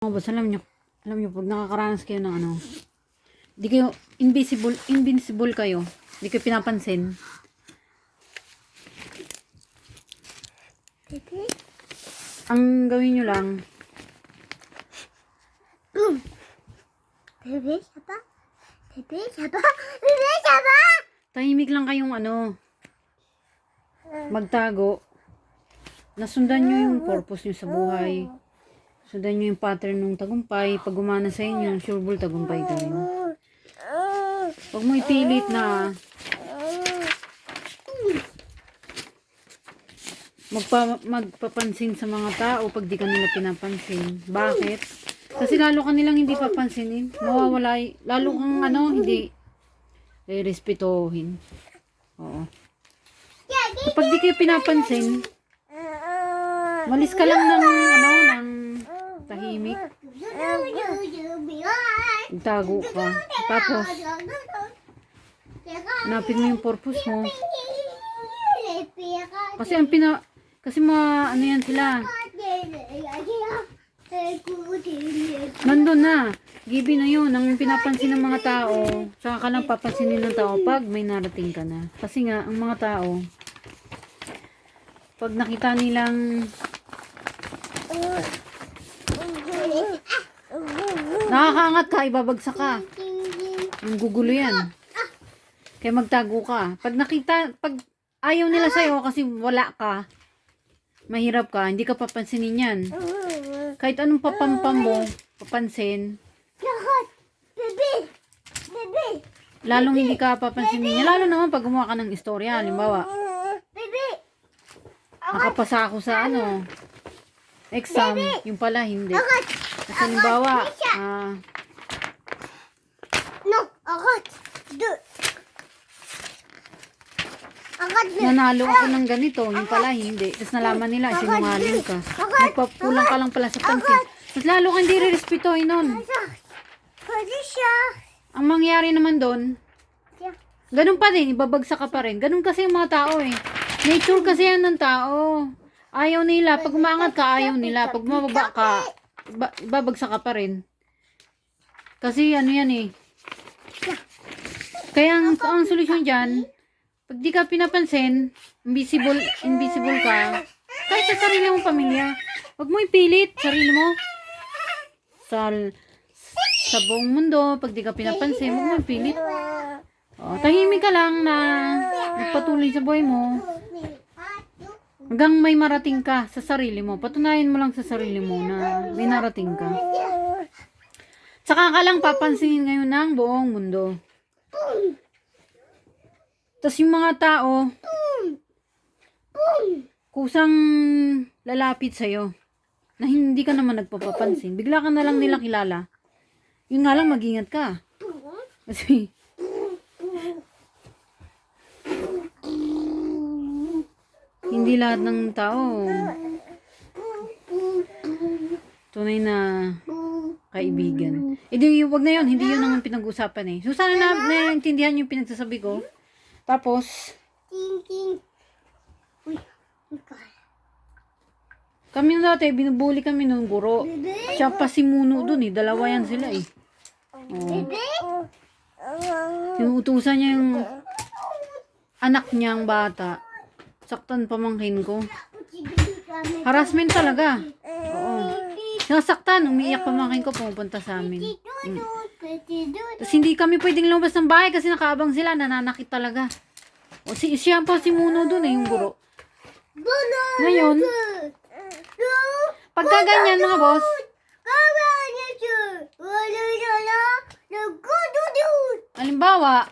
Mga boss, alam nyo, pag nakakaranas kayo ng ano, di kayo, invincible kayo, di kayo pinapansin. Ang gawin nyo lang, tahimik lang kayong ano, magtago, nasundan nyo yung purpose nyo sa buhay. Sundan nyo yung pattern ng tagumpay. Pag gumana sa inyo, sureball tagumpay ka rin. Huwag mo ipilit na magpapansin sa mga tao pag di ka nila pinapansin. Bakit? Kasi lalo ka nilang hindi papansinin. Mawawala, lalo kang hindi respetohin. Oo. Kapag di kayo pinapansin, malis ka lang ng tahimik. Itago ka. Tapos, hanapin mo yung purpose mo. Kasi kasi ano yan sila. Nandun na. Gibi na yun. Ang pinapansin ng mga tao, saka ka lang papansinin ng tao pag may narating ka na. Kasi nga, ang mga tao, pag nakita nilang nakakaangat ka, ibabagsak ka. Ang gugulo yan. Kaya magtago ka. Pag ayaw nila sa'yo kasi wala ka, mahirap ka, hindi ka papansinin yan. Kahit anong papampam mo, papansin, lalong hindi ka papansinin niya. Lalo naman pag gumawa ka ng istorya. Halimbawa, nakapasa ako sa exam, yung pala hindi. Kasi halimbawa, nanalo ako ng ganito, yung pala hindi. Tapos nalaman nila, sinungaling ka. Nagpapulang ka lang pala sa pansin. Mas lalo kang hindi re-respetohin nun. Ang mangyari naman doon, ganun pa din, ibabagsak ka pa rin. Ganun kasi yung mga tao eh. Nature kasi yan ng tao. Ayaw nila. Pag umaangat ka, ayaw nila. Pag mababa ka, babagsak ka pa rin. Kasi yan eh. Kaya ang solusyon dyan, pag di ka pinapansin, invisible ka, kahit sa sarili mong pamilya, huwag mo ipilit sarili mo. Sa buong mundo, pag di ka pinapansin, huwag mo ipilit. Tahimik ka lang na magpatuloy sa buhay mo. Hanggang may marating ka sa sarili mo. Patunayan mo lang sa sarili mo na may narating ka. Saka ka lang papansinin ngayon ng buong mundo. Tapos yung mga tao, kusang lalapit sa'yo na hindi ka naman nagpapapansin. Bigla ka na lang nila kilala. Yun nga lang, mag-ingat ka. Kasi, hindi lahat ng tao tunay na kaibigan. Wag na yun, hindi yun naman pinag-usapan eh. So sana naintindihan yung pinagsasabi ko. Tapos, kami na dati, binubuli kami ng guro. Siya pa si Muno dun eh, dalawa yan sila eh. Inuutusan niya yung anak niyang bata. Saktan pamangkin ko. Harassment talaga. Oo. Nasaktan, umiiyak pamangkin ko, pumupunta sa amin. Tapos hindi kami pwedeng lumabas ng bahay kasi nakaabang sila, nananakit talaga. Siya pa si Muno dun eh, yung guro. Ngayon, pagka ganyan mga boss, halimbawa,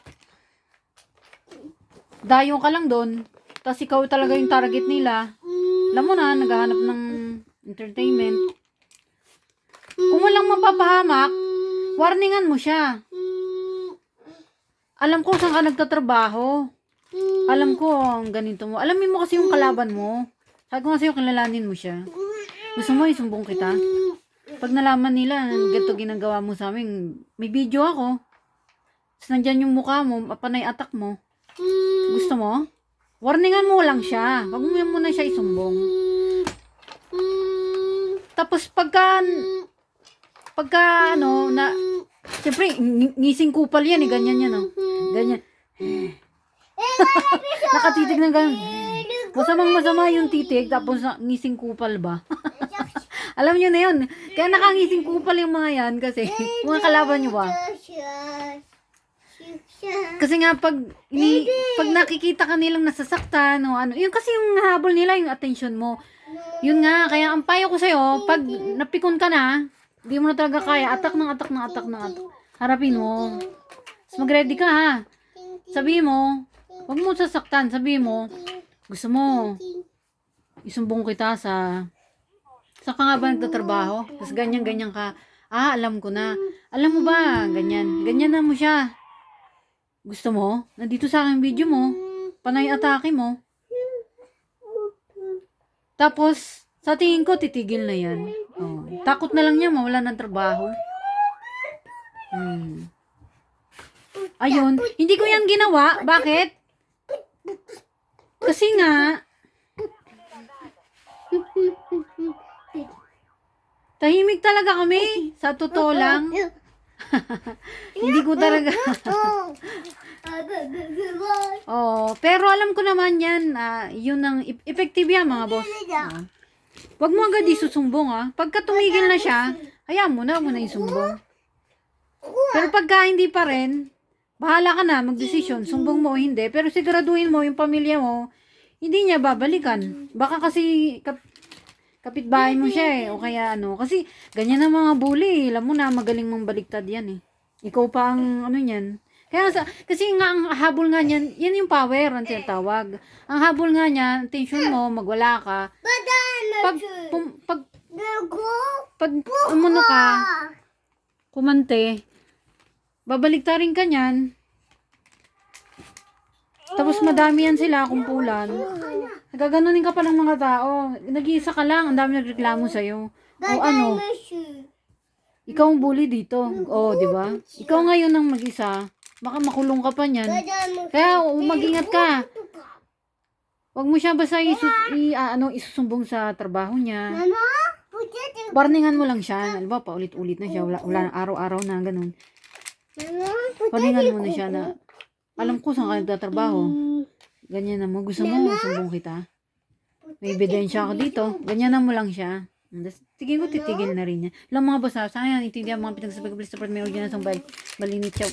dayo ka lang doon, tapos ikaw talaga yung target nila, alam mo na, naghahanap ng entertainment. Kung walang mapapahamak, warningan mo siya. Alam ko saan ka nagtatrabaho. Alam ko ang ganito mo. Alamin mo kasi yung kalaban mo. Sabi ko kasi yung kilalanin mo siya. Gusto mo isumbong kita? Pag nalaman nila, ganito ginagawa mo sa amin, may video ako. Tapos nandyan yung mukha mo, panay attack mo. Gusto mo? Warningan mo lang siya. Wag mo muna siya isumbong. Tapos pagka pagka ano, na, siyempre, ngising kupal yan eh, ganyan yan, oh. Ganyan. Nakatitig ng ganyan. Masama yung titig, tapos ngising kupal ba? Alam nyo na yun. Kaya nakangising kupal yung mga yan, kasi, mga kalaban nyo ba? Kasi nga, pag nakikita ka nilang nasasaktan, o ano, yun kasi yung habol nila, yung attention mo. Yun nga, kaya ang payo ko sa'yo, pag napikon ka na, hindi mo na talaga kaya, atak. Harapin mo. Mas mag-ready ka, ha? Sabihin mo, huwag mo sasaktan, sabihin mo, gusto mo, isumbong kita sa ka nga ba nagtatrabaho? Tapos ganyan ka, alam ko na. Alam mo ba, ganyan na mo siya. Gusto mo? Nandito sa aking video mo, panay atake mo. Tapos, sa tingin ko, titigil na yan. Oh, takot na lang niya, mawala ng trabaho. Ayun, hindi ko yan ginawa. Bakit? Kasi nga, tahimik talaga kami. Sa totoo lang. Hindi ko talaga. Oh, pero alam ko naman yan, yun ang effective yan mga boss. Wag mo agad isusumbong Pagka tumigil na siya, hayaan mo na isumbong. Pero pagka hindi pa rin, bahala ka na magdesisyon, sumbong mo o hindi. Pero siguraduhin mo yung pamilya mo, hindi niya babalikan. Baka kasi kapitbahay mo siya o kaya ano. Kasi ganyan ang mga bully. Alam mo na, magaling mong baliktad yan Ikaw pa ang ano niyan. Kasi nga ang habol nga niyan, yan yung power ang tinatawag. Ang habol nga niyan, tension mo, magwala ka. Pag umuno ka, kumante, babaliktarin ka niyan. Tapos madami yan sila, kumpulan. Nagaganunin ka pa ng mga tao. Nag-iisa ka lang, ang dami nagreklamo sa'yo. O ano? Ikaw ang bully dito. O, di ba? Ikaw ngayon ang mag-isa. Baka makulong ka pa niyan. Kaya mag-ingat ka. Huwag mo siya basta isusumbong sa trabaho niya. Warningan mo lang siya. Alam ba, paulit-ulit na siya. Wala araw-araw na ganun. Warningan mo na siya na alam ko saan ka nagtatrabaho. Ganyan na mo. Gusto mo, sumbong kita. May ebidensya ako dito. Ganyan na mo lang siya. Tigil ko, titigil na rin niya. Lang mga boss, sana yan, intindihan mga pinagsasabi ko. Please support my original song by Balinit Chow.